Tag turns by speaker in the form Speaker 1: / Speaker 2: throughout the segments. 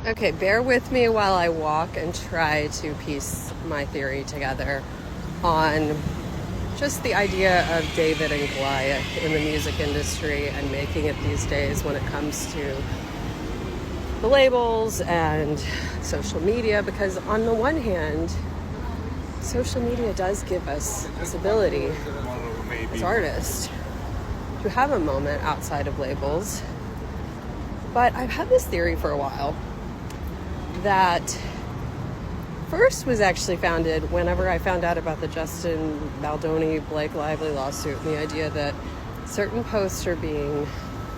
Speaker 1: Okay, bear with me while I walk and try to piece my theory together on just the idea of David and Goliath in the music industry and making it these days when it comes to the labels and social media. Because on the one hand, social media does give us this ability as artists to have a moment outside of labels. But I've had this theory for a while that first was actually founded whenever I found out about the Justin Baldoni Blake Lively lawsuit, and the idea that certain posts are being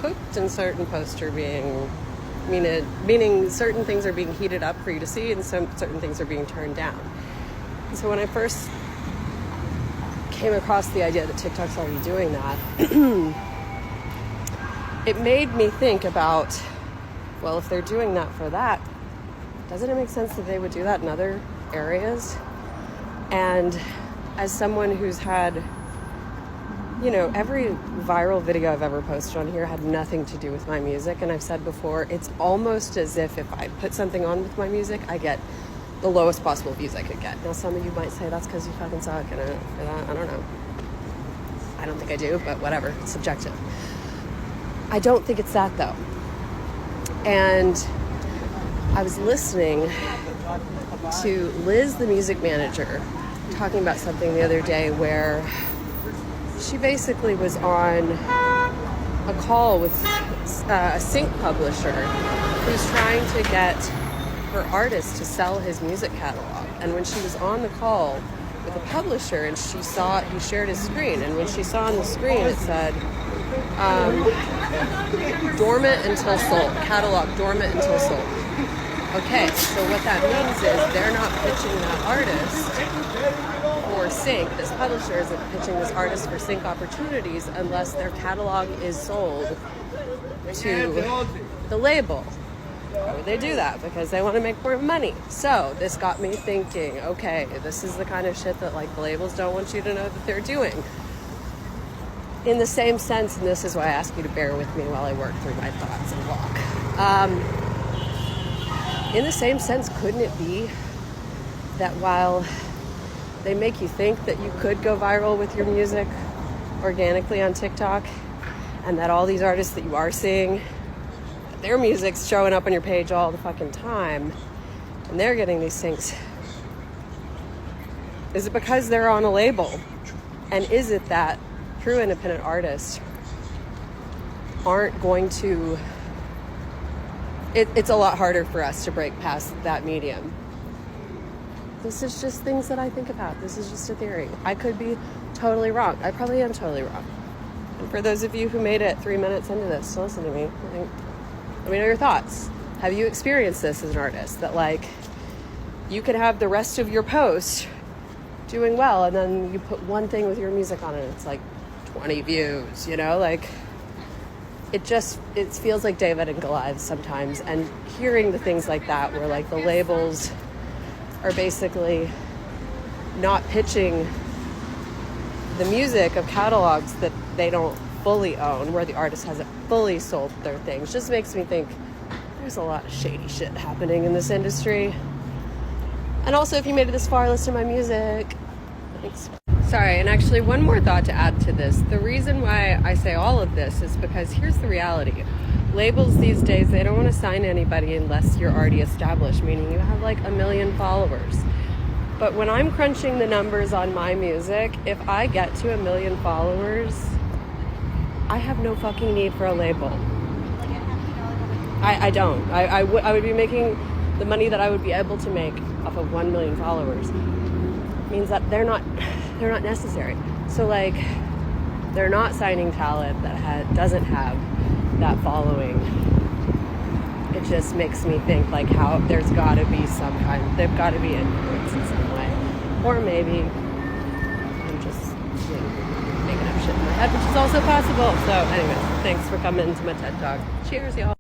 Speaker 1: cooked and certain posts are being meaning certain things are being heated up for you to see and certain things are being turned down. And so when I first came across the idea that TikTok's already doing that, it made me think about, well, if they're doing that for that, doesn't it make sense that they would do that in other areas? And as someone who's had, every viral video I've ever posted on here had nothing to do with my music. And I've said before, it's almost as if I put something on with my music, I get the lowest possible views I could get. Now, some of you might say that's because you fucking suck, and I don't know. I don't think I do, but whatever, it's subjective. I don't think it's that, though. And I was listening to Liz, the music manager, talking about something the other day where she basically was on a call with a sync publisher who's trying to get her artist to sell his music catalog. And when she was on the call with the publisher and she saw it, he shared his screen, and when she saw on the screen it said dormant until sold, catalog dormant until sold. Okay, so what that means is they're not pitching that artist for sync. This publisher isn't pitching this artist for sync opportunities unless their catalog is sold to the label. Why would they do that? Because they want to make more money. So this got me thinking, okay, this is the kind of shit that the labels don't want you to know that they're doing. In the same sense, and this is why I ask you to bear with me while I work through my thoughts and walk. In the same sense, couldn't it be that while they make you think that you could go viral with your music organically on TikTok, and that all these artists that you are seeing, their music's showing up on your page all the fucking time, and they're getting these things, is it because they're on a label? And is it that true independent artists aren't going to... It's a lot harder for us to break past that medium. This is just things that I think about. This is just a theory. I could be totally wrong. I probably am totally wrong. And for those of you who made it 3 minutes into this to listen to me, let me know your thoughts. Have you experienced this as an artist? That you can have the rest of your post doing well, and then you put one thing with your music on it, and it's 20 views, It feels like David and Goliath sometimes, and hearing the things like that where the labels are basically not pitching the music of catalogs that they don't fully own, where the artist hasn't fully sold their things, just makes me think there's a lot of shady shit happening in this industry. And also, if you made it this far, listen to my music. Thanks. Sorry, and actually one more thought to add to this. The reason why I say all of this is because here's the reality. Labels these days, they don't want to sign anybody unless you're already established, meaning you have 1 million followers. But when I'm crunching the numbers on my music, if I get to 1 million followers, I have no fucking need for a label. I don't. I would be making the money that I would be able to make off of 1 million followers. Means that they're not necessary. So they're not signing talent that doesn't have that following. It just makes me think how there's got to be they've got to be influence in some way, or maybe I'm just making up shit in my head, which is also possible. So anyways, thanks for coming to my TED Talk. Cheers, y'all.